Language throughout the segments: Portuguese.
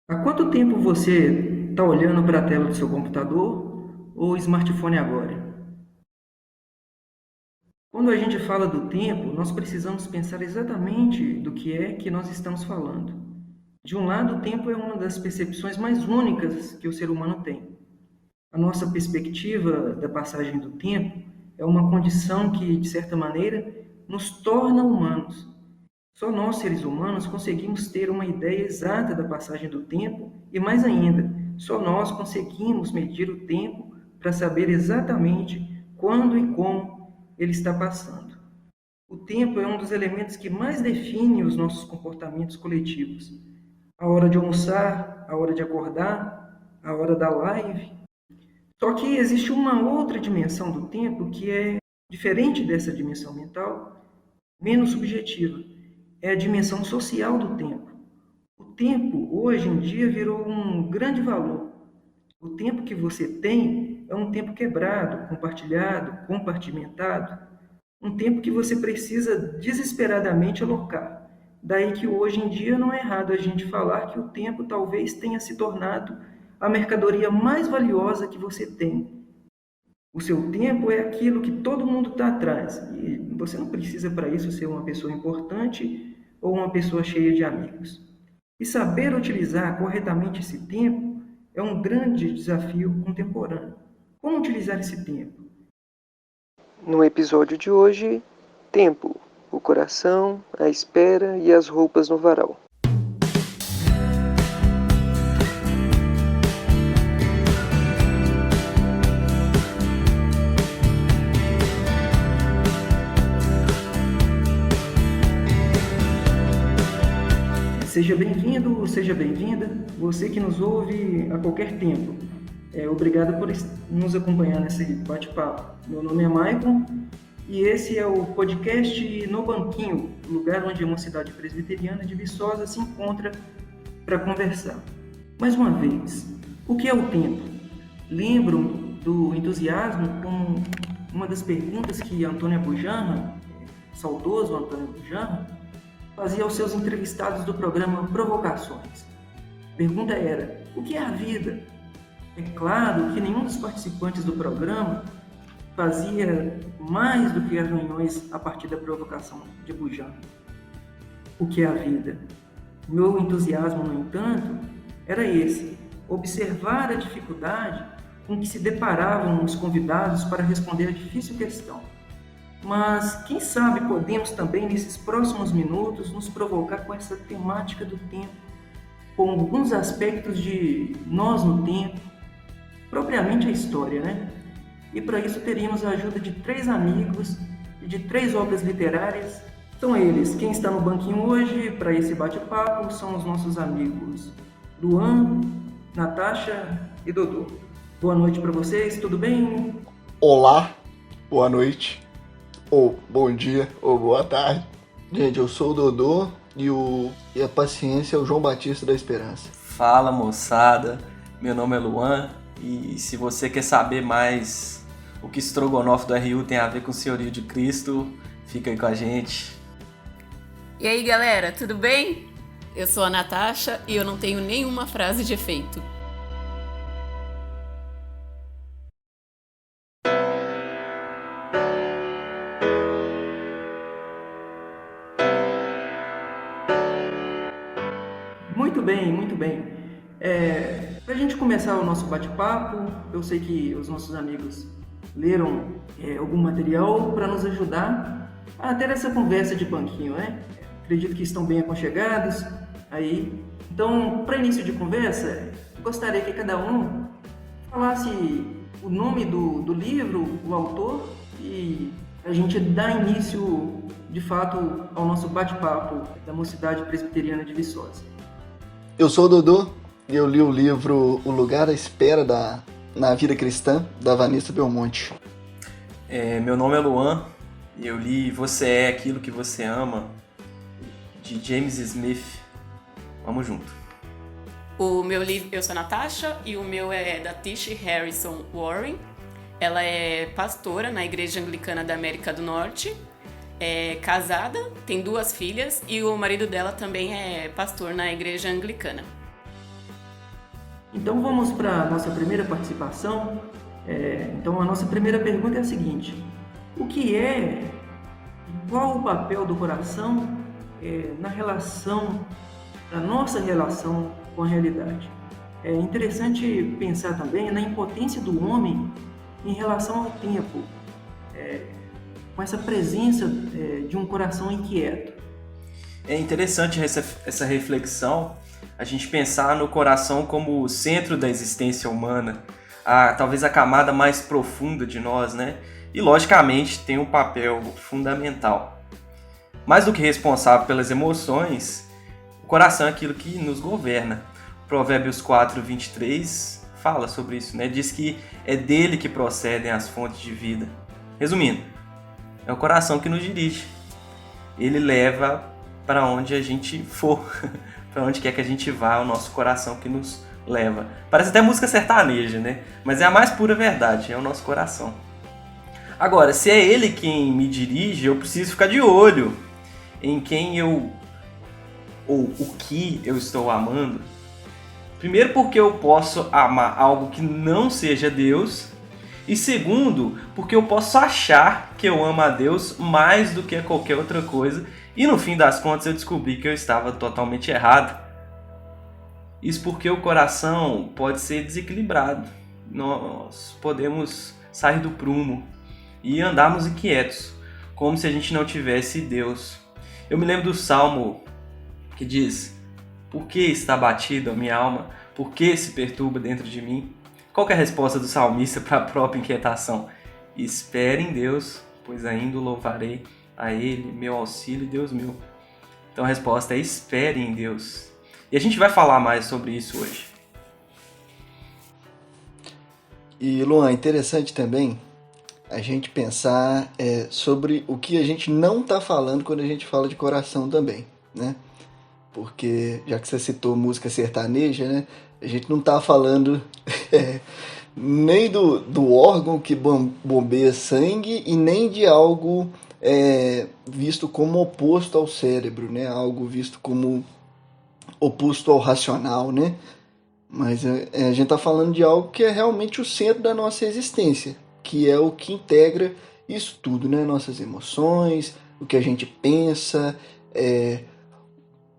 Há quanto tempo você está olhando para a tela do seu computador ou smartphone agora? Quando a gente fala do tempo, nós precisamos pensar exatamente do que é que nós estamos falando. De um lado, o tempo é uma das percepções mais únicas que o ser humano tem. A nossa perspectiva da passagem do tempo é uma condição que, de certa maneira, nos torna humanos. Só nós, seres humanos, conseguimos ter uma ideia exata da passagem do tempo e, mais ainda, só nós conseguimos medir o tempo para saber exatamente quando e como ele está passando. O tempo é um dos elementos que mais define os nossos comportamentos coletivos. A hora de almoçar, a hora de acordar, a hora da live. Só que existe uma outra dimensão do tempo que é diferente dessa dimensão mental, menos subjetiva. É a dimensão social do tempo. O tempo, hoje em dia, virou um grande valor. O tempo que você tem é um tempo quebrado, compartilhado, compartimentado, um tempo que você precisa desesperadamente alocar. Daí que hoje em dia não é errado a gente falar que o tempo talvez tenha se tornado a mercadoria mais valiosa que você tem. O seu tempo é aquilo que todo mundo está atrás. E você não precisa para isso ser uma pessoa importante ou uma pessoa cheia de amigos. E saber utilizar corretamente esse tempo é um grande desafio contemporâneo. Como utilizar esse tempo? No episódio de hoje, tempo, o coração, a espera e as roupas no varal. Seja bem-vindo, seja bem-vinda, você que nos ouve a qualquer tempo. Obrigado por nos acompanhar nesse bate-papo. Meu nome é Maicon e esse é o podcast No Banquinho, o lugar onde a Mocidade Presbiteriana de Viçosa se encontra para conversar. Mais uma vez, o que é o tempo? Lembro do entusiasmo como uma das perguntas que Antônio Abujamra, saudoso Antônio Abujamra, fazia aos seus entrevistados do programa Provocações. A pergunta era: o que é a vida? É claro que nenhum dos participantes do programa fazia mais do que as reuniões a partir da provocação de Bujan. O que é a vida? Meu entusiasmo, no entanto, era esse: observar a dificuldade com que se deparavam os convidados para responder a difícil questão. Mas, quem sabe, podemos também, nesses próximos minutos, nos provocar com essa temática do tempo, com alguns aspectos de nós no tempo, propriamente a história, né? E para isso teríamos a ajuda de 3 amigos e de 3 obras literárias. São eles, quem está no banquinho hoje para esse bate-papo, são os nossos amigos Luan, Natasha e Dodô. Boa noite para vocês, tudo bem? Olá, boa noite, ou bom dia, ou boa tarde. Gente, eu sou o Dodô e a paciência é o João Batista da Esperança. Fala, moçada, meu nome é Luan e se você quer saber mais o que estrogonofe do RU tem a ver com o Senhorio de Cristo, fica aí com a gente. E aí, galera, tudo bem? Eu sou a Natasha e eu não tenho nenhuma frase de efeito. Muito bem, muito bem. Para a gente começar o nosso bate-papo, eu sei que os nossos amigos leram algum material para nos ajudar a ter essa conversa de banquinho, né? Acredito que estão bem aconchegados aí. Então, para início de conversa, gostaria que cada um falasse o nome do livro, o autor, e a gente dá início, de fato, ao nosso bate-papo da Mocidade Presbiteriana de Viçosa. Eu sou o Dodô e eu li o livro O Lugar à Espera na Vida Cristã, da Vanessa Belmonte. Meu nome é Luan e eu li Você é Aquilo que Você Ama, de James Smith. Vamos junto. O meu livro, eu sou a Natasha e o meu é da Tish Harrison Warren. Ela é pastora na Igreja Anglicana da América do Norte, é casada, tem 2 filhas e o marido dela também é pastor na Igreja Anglicana. Então vamos para a nossa primeira participação. Então a nossa primeira pergunta é a seguinte: o que é e qual o papel do coração na relação, na nossa relação com a realidade? É interessante pensar também na impotência do homem em relação ao tempo, com essa presença de um coração inquieto. É interessante essa reflexão, a gente pensar no coração como o centro da existência humana, talvez a camada mais profunda de nós, né? E logicamente tem um papel fundamental. Mais do que responsável pelas emoções, o coração é aquilo que nos governa. Provérbios 4:23 fala sobre isso, né? Diz que é dele que procedem as fontes de vida. Resumindo, é o coração que nos dirige. Ele leva para onde a gente for, para onde quer que a gente vá, é o nosso coração que nos leva. Parece até música sertaneja, né? Mas é a mais pura verdade, é o nosso coração. Agora, se é ele quem me dirige, eu preciso ficar de olho em quem ou o que eu estou amando. Primeiro, porque eu posso amar algo que não seja Deus. E segundo, porque eu posso achar que eu amo a Deus mais do que a qualquer outra coisa. E no fim das contas eu descobri que eu estava totalmente errado. Isso porque o coração pode ser desequilibrado. Nós podemos sair do prumo e andarmos inquietos, como se a gente não tivesse Deus. Eu me lembro do Salmo que diz: por que está abatida a minha alma? Por que se perturba dentro de mim? Qual que é a resposta do salmista para a própria inquietação? Espere em Deus, pois ainda o louvarei a Ele, meu auxílio e Deus meu. Então a resposta é: espere em Deus. E a gente vai falar mais sobre isso hoje. E Luan, interessante também a gente pensar sobre o que a gente não está falando quando a gente fala de coração também, né? Porque, já que você citou música sertaneja, né? A gente não está falando nem do órgão que bombeia sangue e nem de algo visto como oposto ao cérebro, né? Algo visto como oposto ao racional, né? Mas a gente está falando de algo que é realmente o centro da nossa existência, que é o que integra isso tudo, né? Nossas emoções, o que a gente pensa,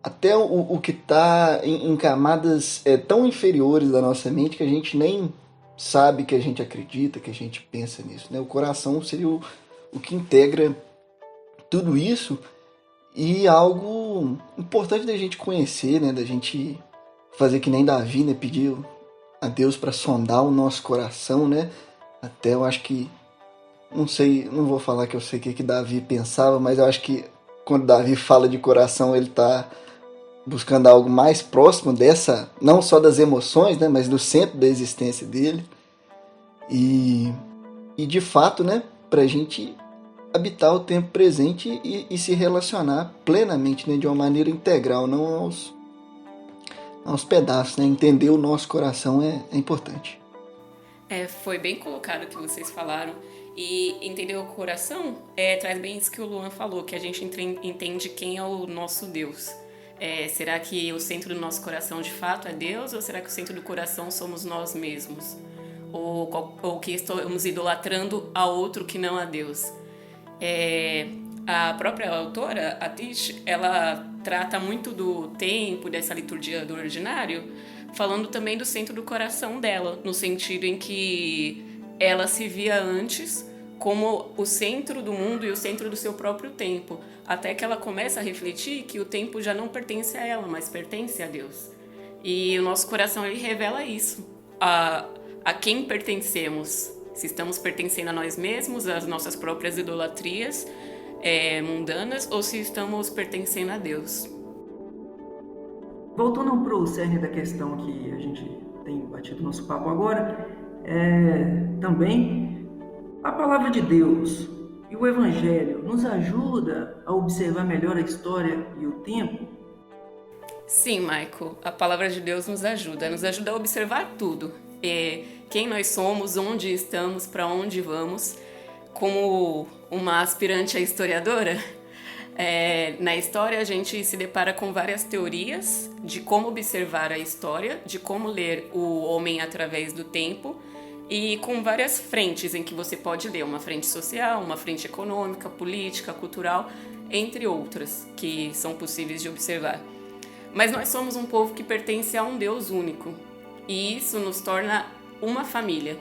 até o que está em camadas tão inferiores da nossa mente que a gente nem sabe que a gente acredita, que a gente pensa nisso, né? O coração seria o que integra tudo isso, e algo importante da gente conhecer, né? Da gente fazer que nem Davi, né? Pedir a Deus para sondar o nosso coração, né? Até eu acho que, não sei, não vou falar que eu sei o que Davi pensava, mas eu acho que quando Davi fala de coração, ele está buscando algo mais próximo dessa, não só das emoções, né, mas do centro da existência dele. E de fato, né, para a gente habitar o tempo presente e se relacionar plenamente, né, de uma maneira integral, não aos pedaços, né? Entender o nosso coração é importante. Foi bem colocado o que vocês falaram. E entender o coração traz bem isso que o Luan falou, que a gente entende quem é o nosso Deus. Será que o centro do nosso coração de fato é Deus, ou será que o centro do coração somos nós mesmos? Ou que estamos idolatrando a outro que não a Deus? A própria autora, a Tish, ela trata muito do tempo, dessa liturgia do ordinário, falando também do centro do coração dela, no sentido em que ela se via antes como o centro do mundo e o centro do seu próprio tempo, até que ela começa a refletir que o tempo já não pertence a ela, mas pertence a Deus. E o nosso coração, ele revela isso, a quem pertencemos, se estamos pertencendo a nós mesmos, às nossas próprias idolatrias mundanas, ou se estamos pertencendo a Deus. Voltando para o cerne da questão que a gente tem batido nosso papo agora, também a palavra de Deus e o Evangelho nos ajuda a observar melhor a história e o tempo? Sim, Michael, a palavra de Deus nos ajuda a observar tudo. Quem nós somos, onde estamos, para onde vamos. Como uma aspirante a historiadora, Na história, a gente se depara com várias teorias de como observar a história, de como ler o homem através do tempo, e com várias frentes em que você pode ler, uma frente social, uma frente econômica, política, cultural, entre outras, que são possíveis de observar. Mas nós somos um povo que pertence a um Deus único, e isso nos torna uma família.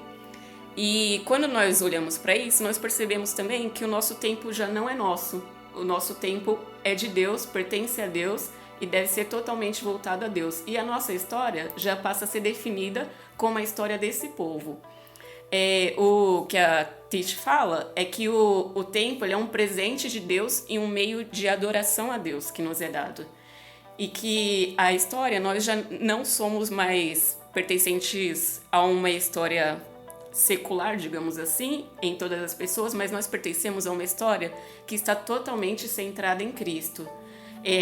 E quando nós olhamos para isso, nós percebemos também que o nosso tempo já não é nosso. O nosso tempo é de Deus, pertence a Deus e deve ser totalmente voltado a Deus. E a nossa história já passa a ser definida como a história desse povo. O que a Tite fala é que o tempo ele é um presente de Deus e um meio de adoração a Deus que nos é dado. E que a história, nós já não somos mais pertencentes a uma história secular, digamos assim, em todas as pessoas, mas nós pertencemos a uma história que está totalmente centrada em Cristo.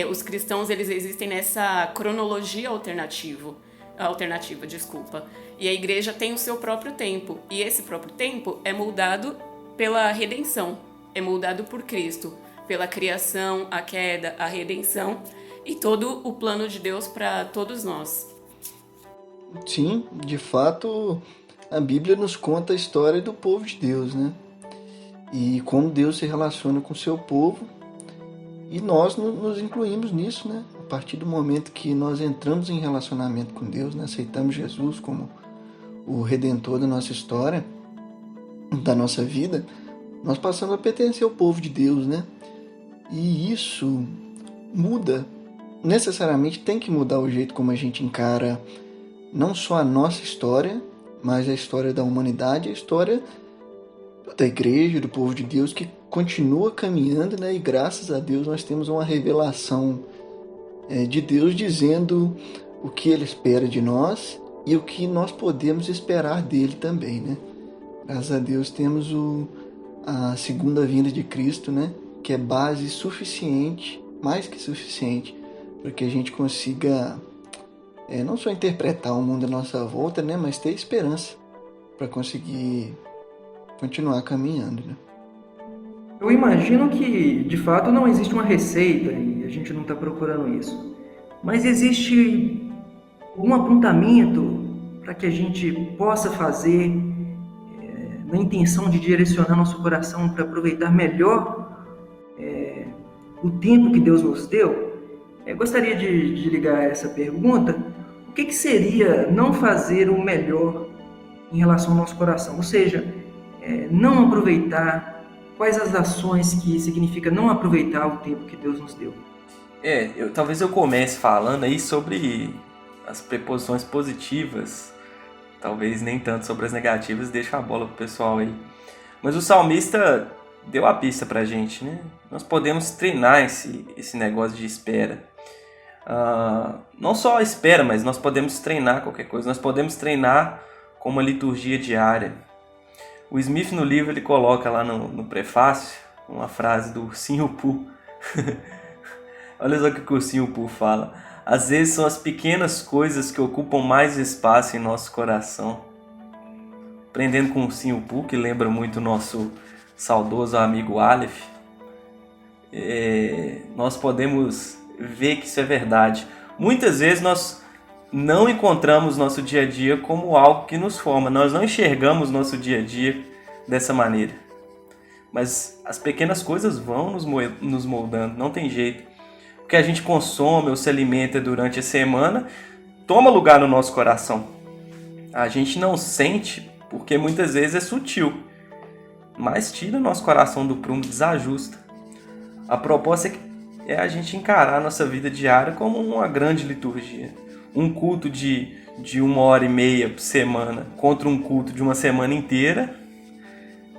Os cristãos, eles existem nessa cronologia alternativa, e a igreja tem o seu próprio tempo, e esse próprio tempo é moldado pela redenção, é moldado por Cristo, pela criação, a queda, a redenção e todo o plano de Deus para todos nós. Sim, de fato, a Bíblia nos conta a história do povo de Deus, né? E como Deus se relaciona com o seu povo, e nós nos incluímos nisso, né? A partir do momento que nós entramos em relacionamento com Deus, né? Aceitamos Jesus como o Redentor da nossa história, da nossa vida, nós passamos a pertencer ao povo de Deus, né? E isso muda, necessariamente tem que mudar o jeito como a gente encara não só a nossa história, mas a história da humanidade, a história da igreja, do povo de Deus, que continua caminhando, né? E graças a Deus nós temos uma revelação de Deus dizendo o que Ele espera de nós e o que nós podemos esperar dele também, né? Graças a Deus temos a segunda vinda de Cristo, né? Que é base suficiente, mais que suficiente, para que a gente consiga não só interpretar o mundo à nossa volta, né? Mas ter esperança para conseguir continuar caminhando, né? Eu imagino que, de fato, não existe uma receita e a gente não está procurando isso. Mas existe um apontamento para que a gente possa fazer na intenção de direcionar nosso coração para aproveitar melhor o tempo que Deus nos deu. Eu gostaria de ligar essa pergunta. O que seria não fazer o melhor em relação ao nosso coração? Ou seja, não aproveitar. Quais as ações que significa não aproveitar o tempo que Deus nos deu? Talvez eu comece falando aí sobre as preposições positivas, talvez nem tanto sobre as negativas, deixa a bola pro pessoal aí. Mas o salmista deu a pista pra gente, né? Nós podemos treinar esse negócio de espera. Não só a espera, mas nós podemos treinar qualquer coisa. Nós podemos treinar com uma liturgia diária. O Smith, no livro, ele coloca lá no prefácio uma frase do Ursinho Pooh. Olha só o que o Ursinho Pooh fala. Às vezes são as pequenas coisas que ocupam mais espaço em nosso coração. Aprendendo com o Ursinho Pooh, que lembra muito o nosso saudoso amigo Aleph, nós podemos ver que isso é verdade. Muitas vezes nós não encontramos nosso dia a dia como algo que nos forma. Nós não enxergamos nosso dia a dia dessa maneira. Mas as pequenas coisas vão nos moldando, não tem jeito. O que a gente consome ou se alimenta durante a semana toma lugar no nosso coração. A gente não sente porque muitas vezes é sutil, mas tira o nosso coração do prumo, desajusta. A proposta é a gente encarar a nossa vida diária como uma grande liturgia. Um culto de 1h30 por semana contra um culto de uma semana inteira,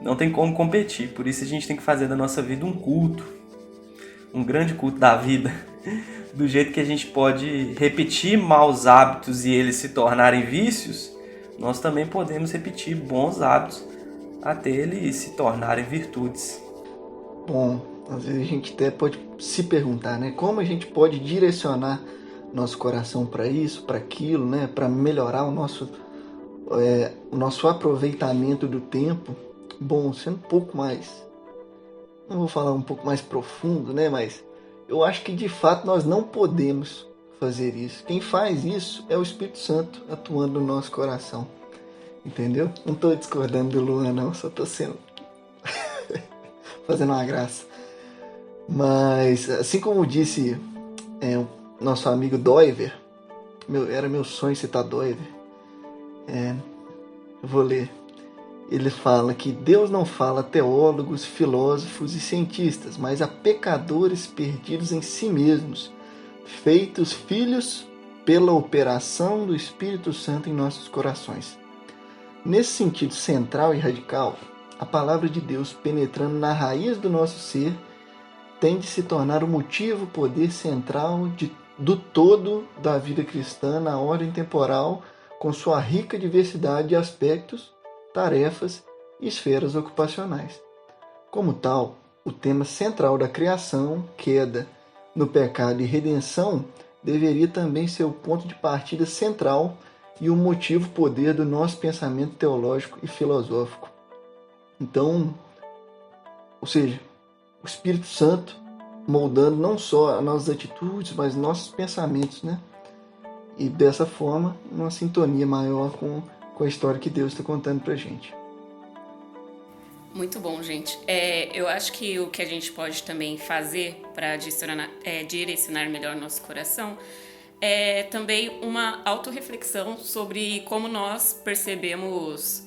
não tem como competir. Por isso a gente tem que fazer da nossa vida um culto, um grande culto da vida. Do jeito que a gente pode repetir maus hábitos e eles se tornarem vícios, nós também podemos repetir bons hábitos até eles se tornarem virtudes. Bom, às vezes a gente até pode se perguntar, né? Como a gente pode direcionar nosso coração para isso, para aquilo, né? Para melhorar o nosso aproveitamento do tempo. Bom, sendo um pouco mais não vou falar um pouco mais profundo, né? Mas eu acho que de fato nós não podemos fazer isso. Quem faz isso é o Espírito Santo atuando no nosso coração. Entendeu? Não estou discordando do Luan, não. Só estou sendo... fazendo uma graça. Mas, assim como disse o nosso amigo Doiver, era meu sonho citar Doiver. Eu vou ler. Ele fala que Deus não fala a teólogos, filósofos e cientistas, mas a pecadores perdidos em si mesmos, feitos filhos pela operação do Espírito Santo em nossos corações. Nesse sentido central e radical, a palavra de Deus penetrando na raiz do nosso ser tem de se tornar o motivo, poder central do todo da vida cristã na ordem temporal, com sua rica diversidade de aspectos, tarefas e esferas ocupacionais. Como tal, o tema central da criação, queda, no pecado e redenção deveria também ser o ponto de partida central e o motivo poder do nosso pensamento teológico e filosófico. Então, ou seja, o Espírito Santo moldando não só as nossas atitudes, mas nossos pensamentos, né? E dessa forma, uma sintonia maior com a história que Deus está contando pra gente. Muito bom, gente. Eu acho que o que a gente pode também fazer para direcionar melhor nosso coração é também uma autorreflexão sobre como nós percebemos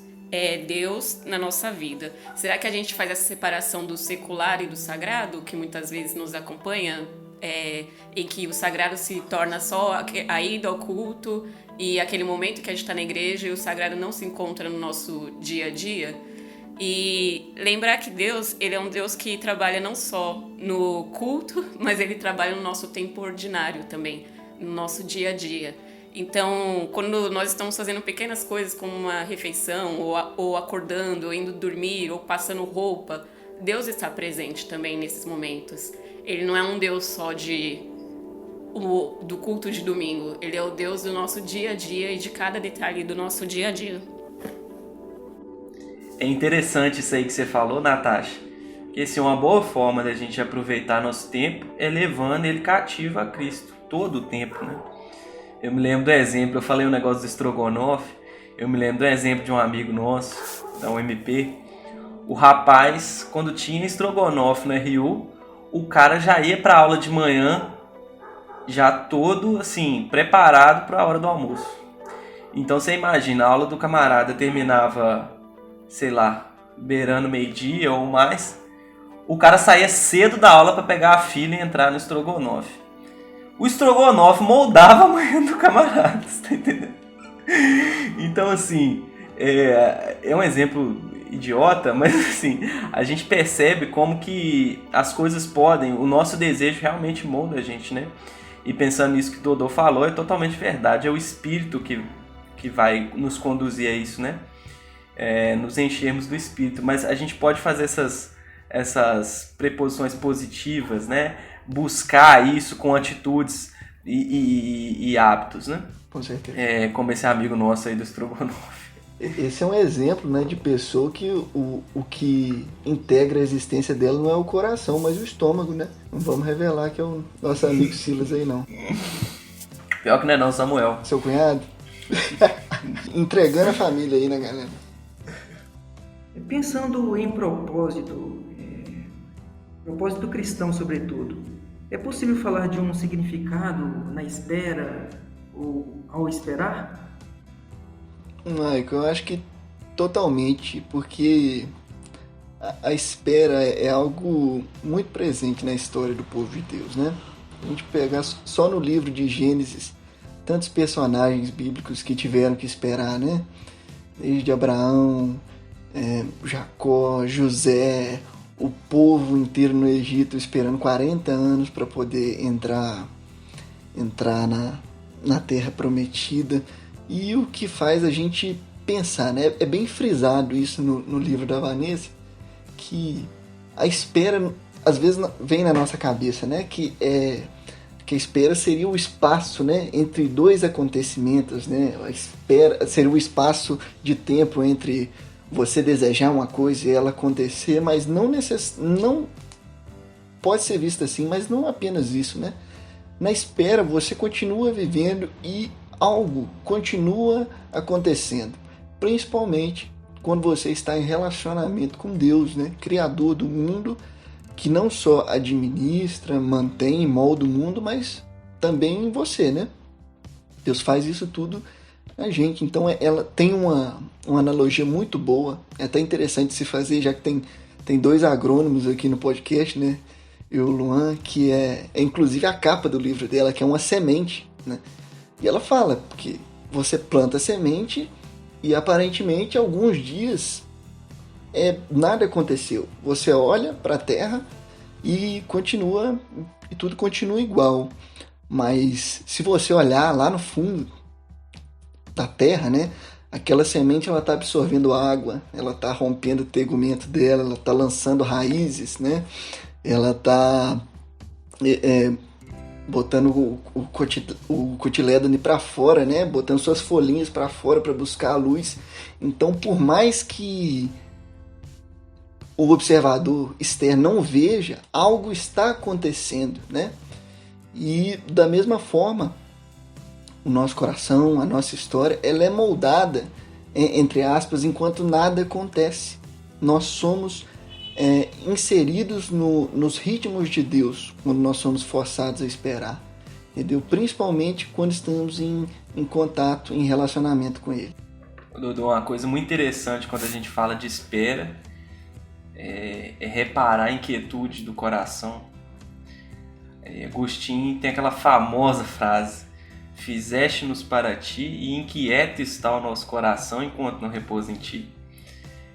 Deus na nossa vida. Será que a gente faz essa separação do secular e do sagrado, que muitas vezes nos acompanha, em que o sagrado se torna só a ida ao culto e aquele momento que a gente está na igreja e o sagrado não se encontra no nosso dia a dia? E lembrar que Deus, ele é um Deus que trabalha não só no culto, mas ele trabalha no nosso tempo ordinário também, no nosso dia a dia. Então, quando nós estamos fazendo pequenas coisas como uma refeição, ou acordando, ou indo dormir, ou passando roupa, Deus está presente também nesses momentos. Ele não é um Deus só do culto de domingo, ele é o Deus do nosso dia a dia e de cada detalhe do nosso dia a dia. É interessante isso aí que você falou, Natasha, que assim, uma boa forma da gente aproveitar nosso tempo é levando ele cativo a Cristo, todo o tempo, né? Eu me lembro do exemplo, eu falei um negócio do estrogonofe, eu me lembro do exemplo de um amigo nosso, da UMP. O rapaz, quando tinha estrogonofe na RU, o cara já ia para aula de manhã, já todo assim, preparado para a hora do almoço. Então você imagina, a aula do camarada terminava, sei lá, beirando meio-dia ou mais, o cara saía cedo da aula para pegar a fila e entrar no estrogonofe. O estrogonofe moldava a manhã do camarada, você tá entendendo? Então, assim, é um exemplo idiota, mas assim, a gente percebe como que as coisas podem, o nosso desejo realmente molda a gente, né? E pensando nisso que o Dodô falou, é totalmente verdade, é o Espírito que vai nos conduzir a isso, né? Nos enchermos do Espírito, mas a gente pode fazer essas preposições positivas, né? Buscar isso com atitudes e hábitos, né? Com certeza. Como esse amigo nosso aí do estrogonofe. Esse é um exemplo, né, de pessoa que o que integra a existência dela não é o coração, mas o estômago, né? Não vamos revelar que é o nosso amigo Silas aí, não. Pior que não é não, Samuel. Seu cunhado? Entregando a família aí, né, galera? Pensando em propósito cristão, sobretudo, é possível falar de um significado na espera ou ao esperar? Michael, eu acho que totalmente, porque a espera é algo muito presente na história do povo de Deus, né? A gente pegar só no livro de Gênesis, tantos personagens bíblicos que tiveram que esperar, né? Desde Abraão, Jacó, José, o povo inteiro no Egito esperando 40 anos para poder entrar na Terra Prometida. E o que faz a gente pensar, né? É bem frisado isso no livro da Vanessa, que a espera às vezes vem na nossa cabeça, né? Que a espera seria o espaço, né, entre dois acontecimentos, né? A espera seria o espaço de tempo entre você desejar uma coisa e ela acontecer, mas não pode ser vista assim, mas não apenas isso, né? Na espera, você continua vivendo e algo continua acontecendo, principalmente quando você está em relacionamento com Deus, né? Criador do mundo, que não só administra, mantém e molda o mundo, mas também em você, né? Deus faz isso tudo na gente. Então ela tem uma analogia muito boa, é até interessante se fazer, já que tem dois agrônomos aqui no podcast, né? E o Luan, que é inclusive a capa do livro dela, que é uma semente, né? E ela fala que você planta a semente e aparentemente alguns dias nada aconteceu. Você olha para a terra e tudo continua igual. Mas se você olhar lá no fundo da terra, né? Aquela semente ela está absorvendo água, ela está rompendo o tegumento dela, ela está lançando raízes, né? Ela está botando o cotilédone para fora, né? Botando suas folhinhas para fora para buscar a luz. Então, por mais que o observador externo não veja, algo está acontecendo, né? E da mesma forma, o nosso coração, a nossa história, ela é moldada, entre aspas, enquanto nada acontece. Nós somos inseridos nos ritmos de Deus, quando nós somos forçados a esperar, entendeu? Principalmente quando estamos em contato, em relacionamento com Ele. Dudu, uma coisa muito interessante quando a gente fala de espera é reparar a inquietude do coração. Agostinho tem aquela famosa frase: fizeste-nos para ti e inquieto está o nosso coração enquanto não repousa em ti.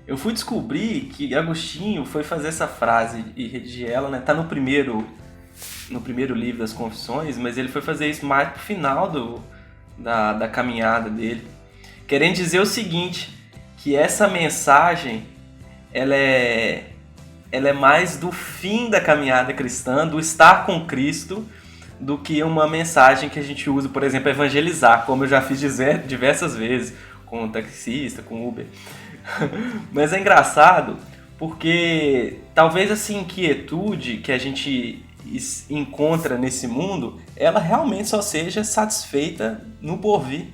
Eu fui descobrir que Agostinho foi fazer essa frase e redigir ela, né? Tá no primeiro livro das Confissões, mas ele foi fazer isso mais pro final da caminhada dele, querendo dizer o seguinte, que essa mensagem ela é mais do fim da caminhada cristã, do estar com Cristo, do que uma mensagem que a gente usa, por exemplo, evangelizar, como eu já fiz diversas vezes, com taxista, com Uber. Mas é engraçado, porque talvez essa inquietude que a gente encontra nesse mundo, ela realmente só seja satisfeita no porvir,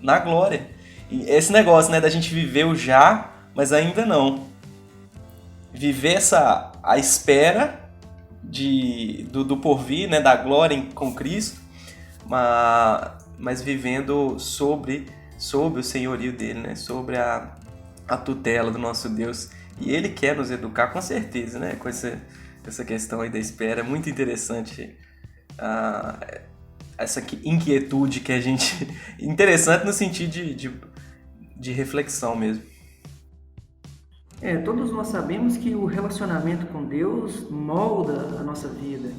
na glória. E esse negócio, né, da gente viver o já, mas ainda não. Viver a espera do porvir, né, da glória com Cristo, mas vivendo sobre o senhorio dele, né, sobre a tutela do nosso Deus. E ele quer nos educar, com certeza, né, com essa questão aí da espera. É muito interessante essa inquietude que a gente... Interessante no sentido de reflexão mesmo. Todos nós sabemos que o relacionamento com Deus molda a nossa vida.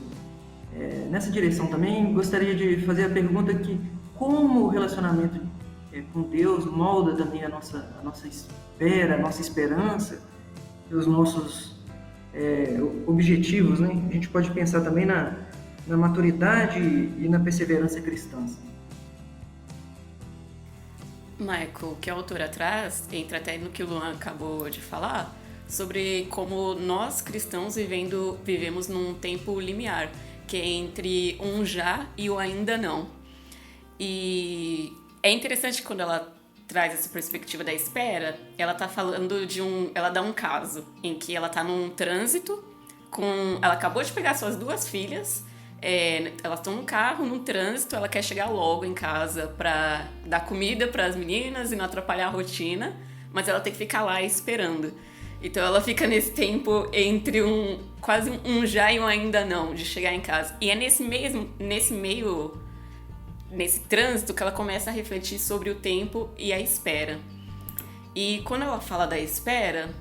Nessa direção também gostaria de fazer a pergunta que como o relacionamento com Deus molda também a nossa espera, a nossa esperança e os nossos objetivos, né? A gente pode pensar também na maturidade e na perseverança cristã. Michael, que a autora traz, entra até no que o Luan acabou de falar, sobre como nós cristãos vivemos num tempo limiar, que é entre um já e o ainda não. E é interessante quando ela traz essa perspectiva da espera, ela tá falando ela dá um caso em que ela tá num trânsito, ela acabou de pegar suas duas filhas, elas estão no carro, no trânsito, ela quer chegar logo em casa pra dar comida para as meninas e não atrapalhar a rotina, mas ela tem que ficar lá esperando. Então ela fica nesse tempo entre quase um já e um ainda não, de chegar em casa. E é nesse trânsito que ela começa a refletir sobre o tempo e a espera. E quando ela fala da espera,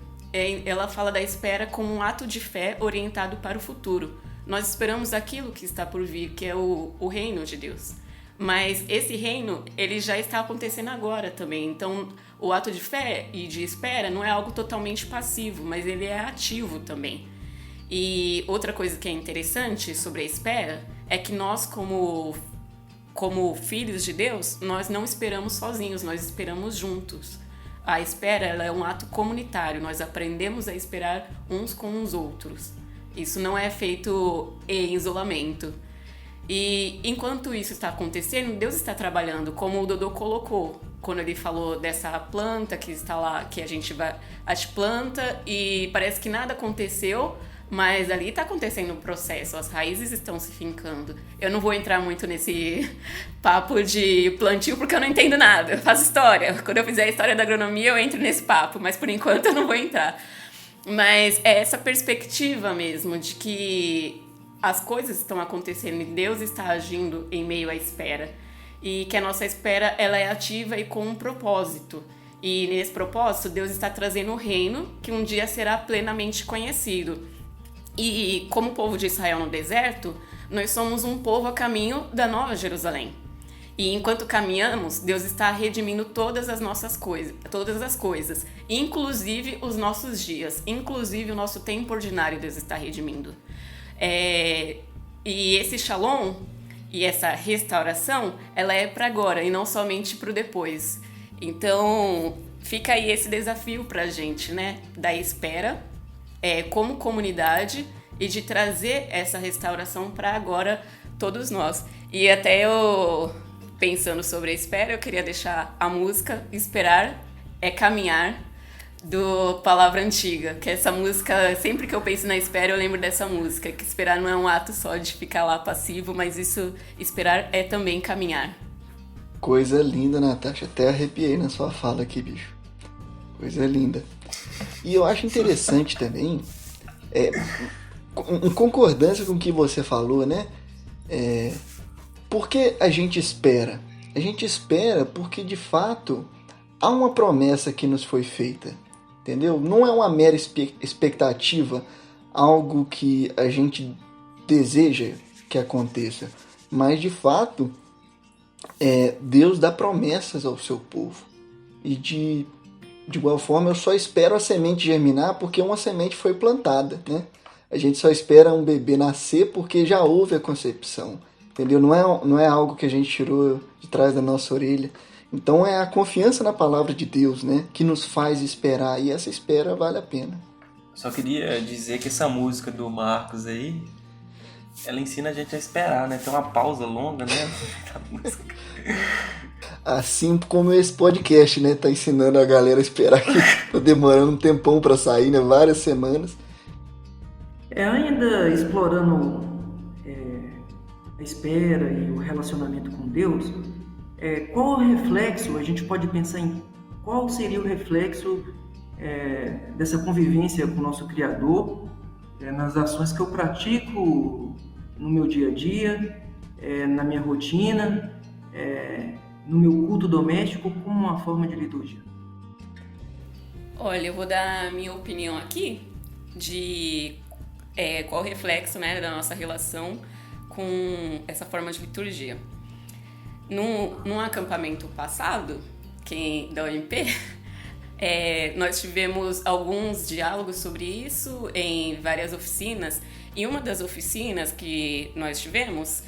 ela fala da espera como um ato de fé orientado para o futuro. Nós esperamos aquilo que está por vir, que é o reino de Deus. Mas esse reino, ele já está acontecendo agora também. Então, o ato de fé e de espera não é algo totalmente passivo, mas ele é ativo também. E outra coisa que é interessante sobre a espera é que nós, como filhos de Deus, nós não esperamos sozinhos, nós esperamos juntos. A espera ela é um ato comunitário, nós aprendemos a esperar uns com os outros. Isso não é feito em isolamento. E enquanto isso está acontecendo, Deus está trabalhando, como o Dodô colocou, quando ele falou dessa planta que está lá, que a gente planta e parece que nada aconteceu, mas ali está acontecendo um processo, as raízes estão se fincando. Eu não vou entrar muito nesse papo de plantio porque eu não entendo nada, eu faço história. Quando eu fizer a história da agronomia eu entro nesse papo, mas por enquanto eu não vou entrar. Mas é essa perspectiva mesmo de que as coisas estão acontecendo e Deus está agindo em meio à espera. E que a nossa espera ela é ativa e com um propósito. E nesse propósito, Deus está trazendo um reino que um dia será plenamente conhecido. E como povo de Israel no deserto, nós somos um povo a caminho da Nova Jerusalém. E enquanto caminhamos, Deus está redimindo todas as nossas coisas, inclusive os nossos dias, inclusive o nosso tempo ordinário Deus está redimindo. E esse shalom e essa restauração, ela é para agora e não somente para o depois. Então, fica aí esse desafio para a gente, né? Da espera, como comunidade e de trazer essa restauração para agora todos nós. E até eu, pensando sobre a espera, eu queria deixar a música Esperar é Caminhar, do Palavra Antiga, que essa música, sempre que eu penso na espera, eu lembro dessa música, que esperar não é um ato só de ficar lá passivo, mas esperar é também caminhar. Coisa linda, Natasha, até arrepiei na sua fala aqui, bicho. Coisa linda. E eu acho interessante também, em concordância com o que você falou, né? Por que a gente espera? A gente espera porque, de fato, há uma promessa que nos foi feita. Entendeu? Não é uma mera expectativa, algo que a gente deseja que aconteça, mas de fato Deus dá promessas ao seu povo. E de igual forma eu só espero a semente germinar porque uma semente foi plantada, né? A gente só espera um bebê nascer porque já houve a concepção, entendeu? Não é algo que a gente tirou de trás da nossa orelha. Então é a confiança na palavra de Deus, né, que nos faz esperar, e essa espera vale a pena. Só queria dizer que essa música do Marcos aí, ela ensina a gente a esperar, né? Tem uma pausa longa, né? Da música. Assim como esse podcast, né, tá ensinando a galera a esperar, que tá demorando um tempão para sair, né, várias semanas. Ainda explorando a espera e o relacionamento com Deus, qual o reflexo, a gente pode pensar em qual seria o reflexo dessa convivência com o nosso Criador nas ações que eu pratico no meu dia a dia, na minha rotina, no meu culto doméstico, como uma forma de liturgia. Olha, eu vou dar a minha opinião aqui de qual o reflexo, né, da nossa relação com essa forma de liturgia. Num acampamento passado, da UMP, nós tivemos alguns diálogos sobre isso em várias oficinas. E uma das oficinas que nós tivemos,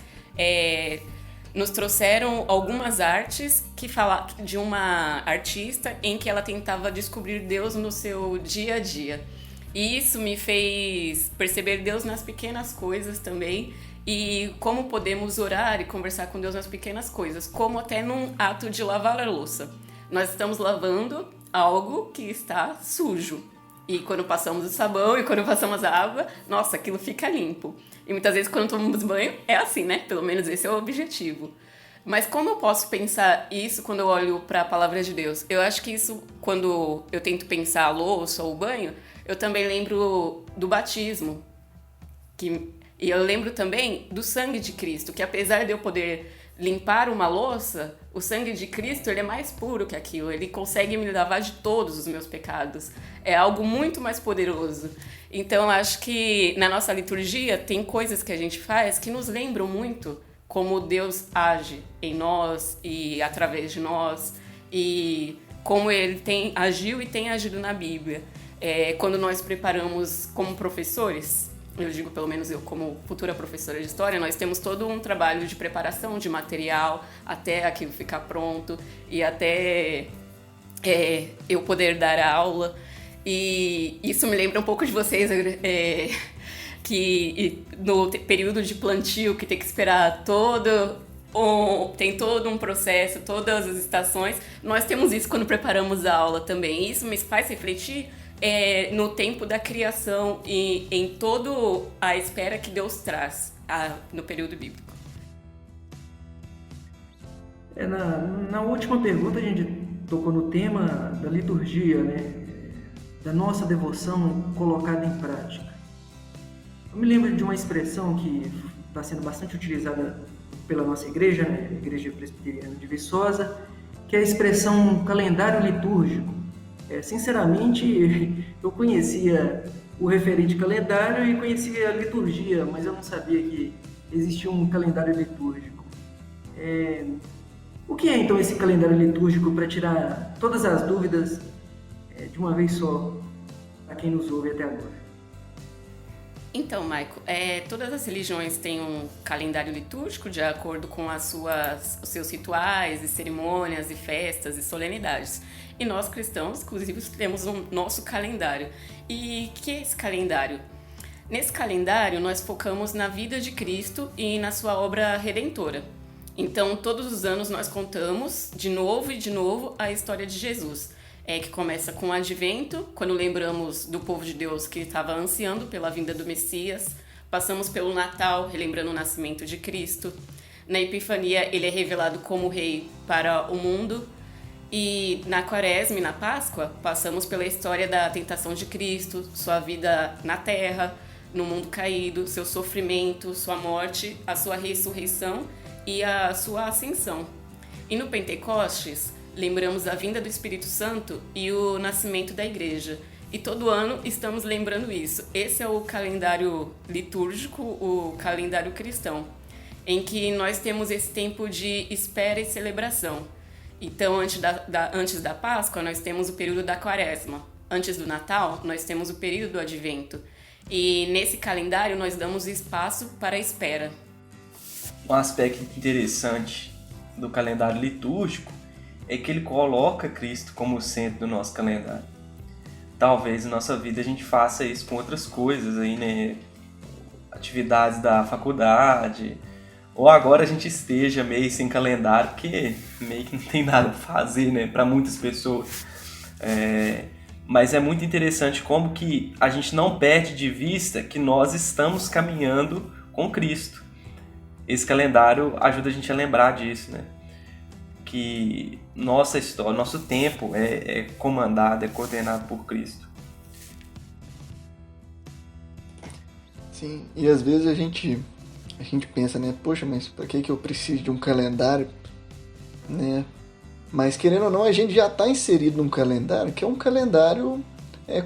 nos trouxeram algumas artes que falam de uma artista em que ela tentava descobrir Deus no seu dia a dia. E isso me fez perceber Deus nas pequenas coisas também, e como podemos orar e conversar com Deus nas pequenas coisas, como até num ato de lavar a louça. Nós estamos lavando algo que está sujo. E quando passamos o sabão e quando passamos a água, nossa, aquilo fica limpo. E muitas vezes quando tomamos banho, é assim, né? Pelo menos esse é o objetivo. Mas como eu posso pensar isso quando eu olho para a palavra de Deus? Eu acho que isso, quando eu tento pensar a louça ou o banho, eu também lembro do batismo. E eu lembro também do sangue de Cristo, que apesar de eu poder limpar uma louça, o sangue de Cristo ele é mais puro que aquilo. Ele consegue me lavar de todos os meus pecados. É algo muito mais poderoso. Então, eu acho que na nossa liturgia tem coisas que a gente faz que nos lembram muito como Deus age em nós e através de nós, e como Ele agiu e tem agido na Bíblia. Quando nós preparamos como professores, eu digo pelo menos eu como futura professora de história, nós temos todo um trabalho de preparação de material até aquilo ficar pronto e até eu poder dar a aula. E isso me lembra um pouco de vocês, que no período de plantio que tem que esperar tem todo um processo, todas as estações. Nós temos isso quando preparamos a aula também. Isso me faz refletir no tempo da criação e em toda a espera que Deus traz no período bíblico. Na última pergunta a gente tocou no tema da liturgia, né? Da nossa devoção colocada em prática. Eu me lembro de uma expressão que está sendo bastante utilizada pela nossa igreja, né? A Igreja Presbiteriana de Viçosa, que é a expressão calendário litúrgico. Sinceramente, eu conhecia o referente calendário e conhecia a liturgia, mas eu não sabia que existia um calendário litúrgico. O que é então esse calendário litúrgico, para tirar todas as dúvidas de uma vez só, para quem nos ouve até agora? Então, Maico, todas as religiões têm um calendário litúrgico de acordo com os seus rituais e cerimônias e festas e solenidades. E nós cristãos, inclusive, temos um nosso calendário. E o que é esse calendário? Nesse calendário, nós focamos na vida de Cristo e na sua obra redentora. Então, todos os anos nós contamos de novo a história de Jesus. Que começa com o Advento, quando lembramos do povo de Deus que estava ansiando pela vinda do Messias. Passamos pelo Natal, relembrando o nascimento de Cristo. Na Epifania, ele é revelado como Rei para o mundo. E na Quaresma e na Páscoa, passamos pela história da tentação de Cristo, sua vida na terra, no mundo caído, seu sofrimento, sua morte, a sua ressurreição e a sua ascensão. E no Pentecostes, lembramos a vinda do Espírito Santo e o nascimento da igreja. E todo ano estamos lembrando isso. Esse é o calendário litúrgico, o calendário cristão, em que nós temos esse tempo de espera e celebração. Então, antes da Páscoa, nós temos o período da Quaresma. Antes do Natal, nós temos o período do Advento. E nesse calendário, nós damos espaço para a espera. Um aspecto interessante do calendário litúrgico é que ele coloca Cristo como o centro do nosso calendário. Talvez na nossa vida a gente faça isso com outras coisas, aí, né? Atividades da faculdade, ou agora a gente esteja meio sem calendário, porque meio que não tem nada para fazer, né? Para muitas pessoas. Mas é muito interessante como que a gente não perde de vista que nós estamos caminhando com Cristo. Esse calendário ajuda a gente a lembrar disso, né? Que nossa história, nosso tempo é comandado, é coordenado por Cristo. Sim, e às vezes a gente pensa, né? Poxa, mas para que eu preciso de um calendário? Né? Mas querendo ou não, a gente já está inserido num calendário que é um calendário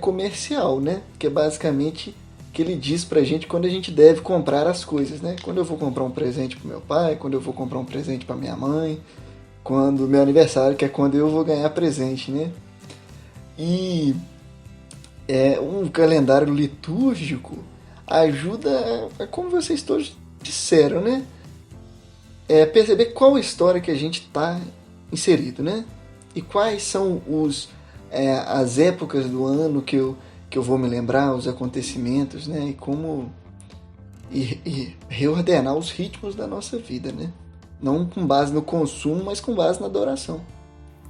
comercial, né? Que é basicamente que ele diz pra gente quando a gente deve comprar as coisas, né? Quando eu vou comprar um presente pro meu pai, quando eu vou comprar um presente pra minha mãe, quando meu aniversário, que é quando eu vou ganhar presente, né? E um calendário litúrgico ajuda, como vocês todos disseram, né? Perceber qual história que a gente está inserido, né? E quais são as épocas do ano que eu vou me lembrar, os acontecimentos, né? E como reordenar os ritmos da nossa vida, né? Não com base no consumo, mas com base na adoração.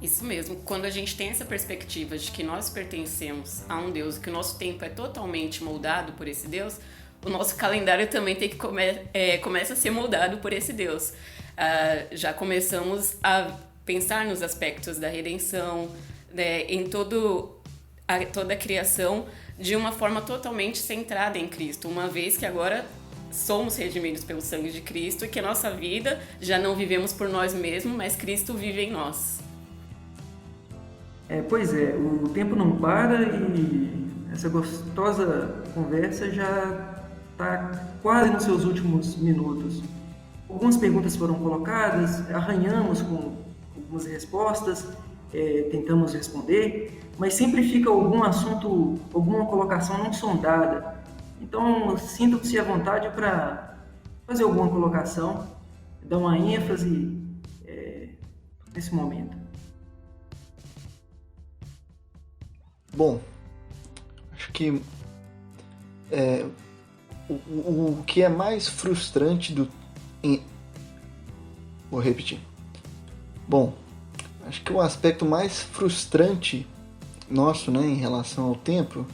Isso mesmo. Quando a gente tem essa perspectiva de que nós pertencemos a um Deus, que o nosso tempo é totalmente moldado por esse Deus, o nosso calendário também tem que começa a ser moldado por esse Deus. Já começamos a pensar nos aspectos da redenção, né, em toda a criação, de uma forma totalmente centrada em Cristo, uma vez que agora somos redimidos pelo sangue de Cristo e que a nossa vida já não vivemos por nós mesmos, mas Cristo vive em nós. Pois é, o tempo não para e essa gostosa conversa já está quase nos seus últimos minutos. Algumas perguntas foram colocadas, arranhamos com algumas respostas, tentamos responder, mas sempre fica algum assunto, alguma colocação não sondada. Então, sintam-se à vontade para fazer alguma colocação, dar uma ênfase nesse momento. Bom, acho que o que é mais frustrante Vou repetir. Bom, acho que o aspecto mais frustrante nosso, né, em relação ao tempo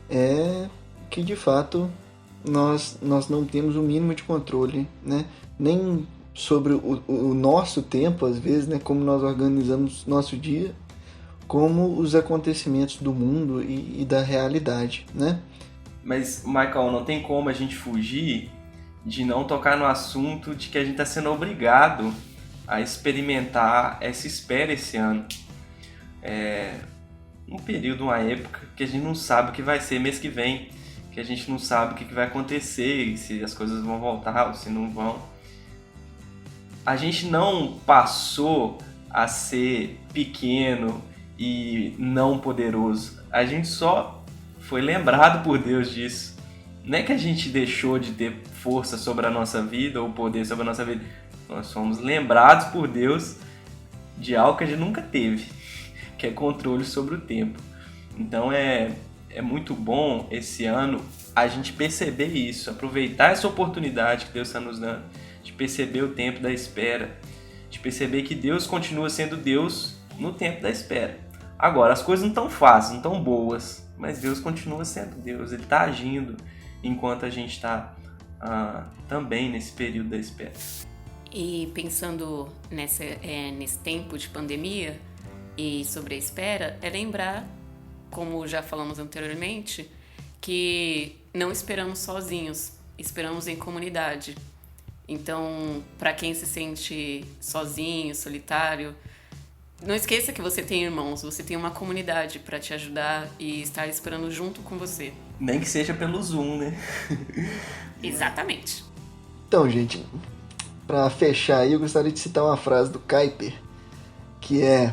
é que, de fato, nós não temos o mínimo de controle, né, nem sobre o nosso tempo, às vezes, né, como nós organizamos nosso dia, como os acontecimentos do mundo e da realidade, né? Mas, Michael, não tem como a gente fugir de não tocar no assunto de que a gente está sendo obrigado a experimentar essa espera esse ano. Um período, uma época que a gente não sabe o que vai ser mês que vem, que a gente não sabe o que vai acontecer, se as coisas vão voltar ou se não vão. A gente não passou a ser pequeno e não poderoso. A gente só foi lembrado por Deus disso. Não é que a gente deixou de ter força sobre a nossa vida ou poder sobre a nossa vida. Nós fomos lembrados por Deus de algo que a gente nunca teve, que é controle sobre o tempo. Então é muito bom esse ano a gente perceber isso, aproveitar essa oportunidade que Deus está nos dando, de perceber o tempo da espera, de perceber que Deus continua sendo Deus no tempo da espera. Agora, as coisas não estão fáceis, não estão boas, mas Deus continua sendo Deus, Ele está agindo enquanto a gente está também nesse período da espera. E pensando nesse tempo de pandemia e sobre a espera, é lembrar, como já falamos anteriormente, que não esperamos sozinhos, esperamos em comunidade. Então, para quem se sente sozinho, solitário, não esqueça que você tem irmãos, você tem uma comunidade para te ajudar e estar esperando junto com você. Nem que seja pelo Zoom, né? Exatamente. Então, gente, para fechar aí, eu gostaria de citar uma frase do Kuyper, que é: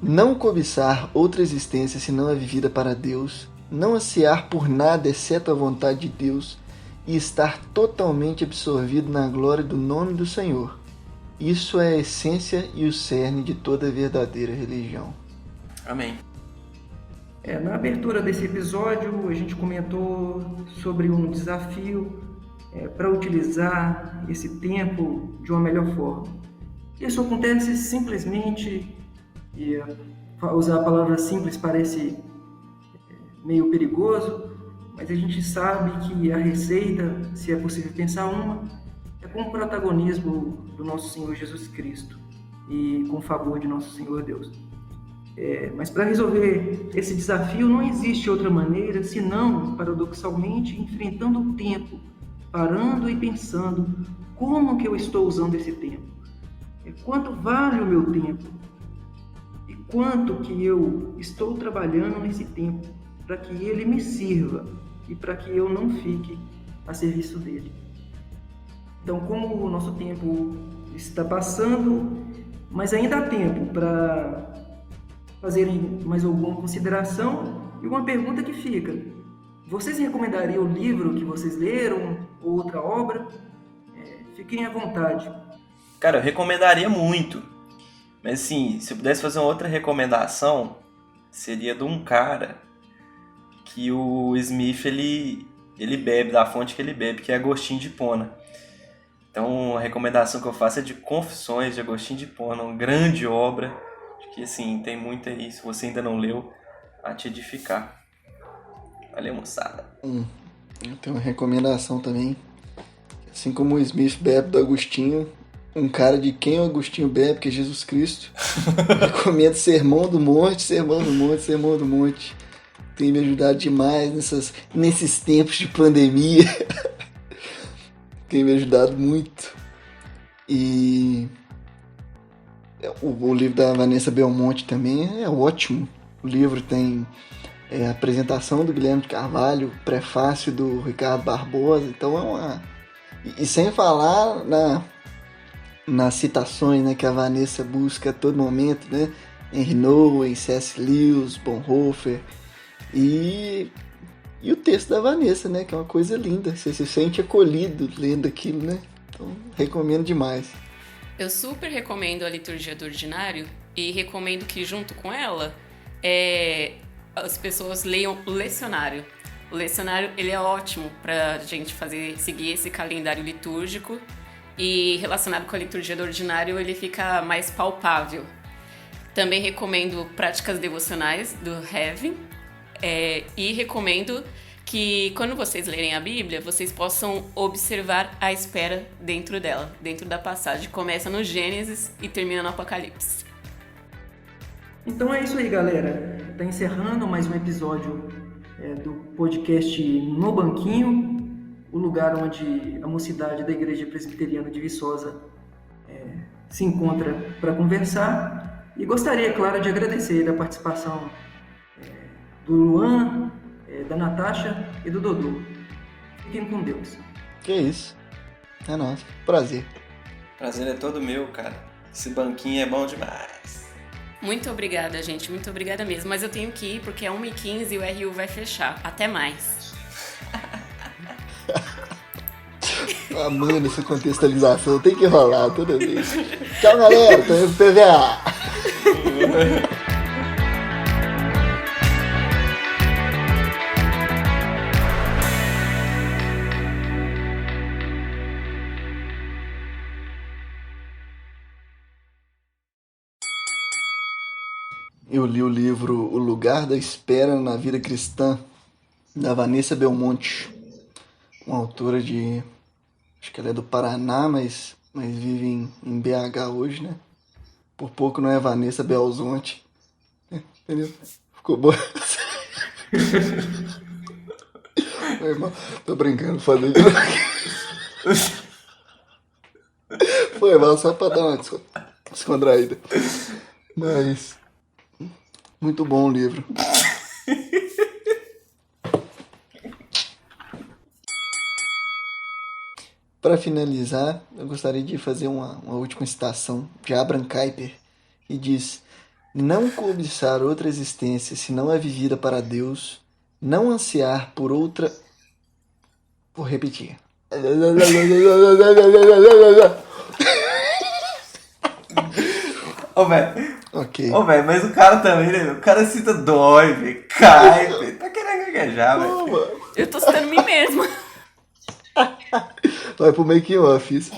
não cobiçar outra existência senão a vivida para Deus, não ansiar por nada exceto a vontade de Deus e estar totalmente absorvido na glória do nome do Senhor. Isso é a essência e o cerne de toda verdadeira religião. Amém. Na abertura desse episódio, a gente comentou sobre um desafio para utilizar esse tempo de uma melhor forma. Isso acontece simplesmente, e usar a palavra simples parece meio perigoso, mas a gente sabe que a receita, se é possível pensar uma, é com o protagonismo do nosso Senhor Jesus Cristo e com o favor de nosso Senhor Deus. Mas para resolver esse desafio não existe outra maneira senão, paradoxalmente, enfrentando o tempo, parando e pensando como que eu estou usando esse tempo, quanto vale o meu tempo e quanto que eu estou trabalhando nesse tempo para que ele me sirva e para que eu não fique a serviço dele. Então, como o nosso tempo está passando, mas ainda há tempo para fazerem mais alguma consideração e uma pergunta que fica: vocês recomendariam o livro que vocês leram ou outra obra? Fiquem à vontade. Cara, eu recomendaria muito. Mas assim, se eu pudesse fazer uma outra recomendação, seria de um cara que o Smith ele bebe, da fonte que ele bebe, que é Agostinho de Hipona. Então a recomendação que eu faço é de Confissões de Agostinho de Hipona, uma grande obra, que assim, tem muito aí, se você ainda não leu, a te edificar. Valeu, moçada. Eu tenho uma recomendação também. Assim como o Smith bebe do Agostinho, um cara de quem o Agostinho bebe, que é Jesus Cristo, eu recomendo Sermão do Monte, Sermão do Monte, Sermão do Monte. Tem me ajudado demais nesses tempos de pandemia. Tem me ajudado muito. E o livro da Vanessa Belmonte também é ótimo. O livro tem a apresentação do Guilherme de Carvalho, prefácio do Ricardo Barbosa. Então é uma... E sem falar nas citações, né, que a Vanessa busca a todo momento, né? Henry Nouwen, C.S. Lewis, Bonhoeffer. E o texto da Vanessa, né? Que é uma coisa linda. Você se sente acolhido lendo aquilo, né? Então, recomendo demais. Eu super recomendo a Liturgia do Ordinário e recomendo que, junto com ela, as pessoas leiam o Lecionário. O lecionário ele é ótimo para a gente seguir esse calendário litúrgico e relacionado com a liturgia do ordinário ele fica mais palpável. Também recomendo práticas devocionais do Heaven e recomendo que quando vocês lerem a Bíblia, vocês possam observar a espera dentro dela, dentro da passagem. Começa no Gênesis e termina no Apocalipse. Então é isso aí, galera. Está encerrando mais um episódio do podcast No Banquinho, o lugar onde a mocidade da Igreja Presbiteriana de Viçosa se encontra para conversar. E gostaria, claro, de agradecer a participação do Luan, da Natasha e do Dodô. Fiquem com Deus. Que isso. É nóis. Prazer. Prazer é todo meu, cara. Esse banquinho é bom demais. Muito obrigada, gente. Muito obrigada mesmo. Mas eu tenho que ir porque é 1h15 e o RU vai fechar. Até mais. Amando essa contextualização. Tem que rolar toda vez. Tchau, galera. Tô indo pro PVA. Eu li o livro O Lugar da Espera na Vida Cristã, da Vanessa Belmonte, uma autora de... acho que ela é do Paraná, mas vive em BH hoje, né? Por pouco não é Vanessa Belzonte. Entendeu? Ficou boa. Meu irmão, tô brincando, falei. Foi mal, só pra dar uma descontraída. Mas... muito bom o livro. Para finalizar, eu gostaria de fazer uma última citação de Abraham Kuyper, que diz: não cobiçar outra existência senão a vivida para Deus, não ansiar por outra... Vou repetir. Ô, velho. Ok. Ô, velho, mas o cara também, né? O cara cita dói, velho. Cai, velho. Tá querendo gaguejar, velho. Eu tô citando mim mesma. Vai pro making off isso.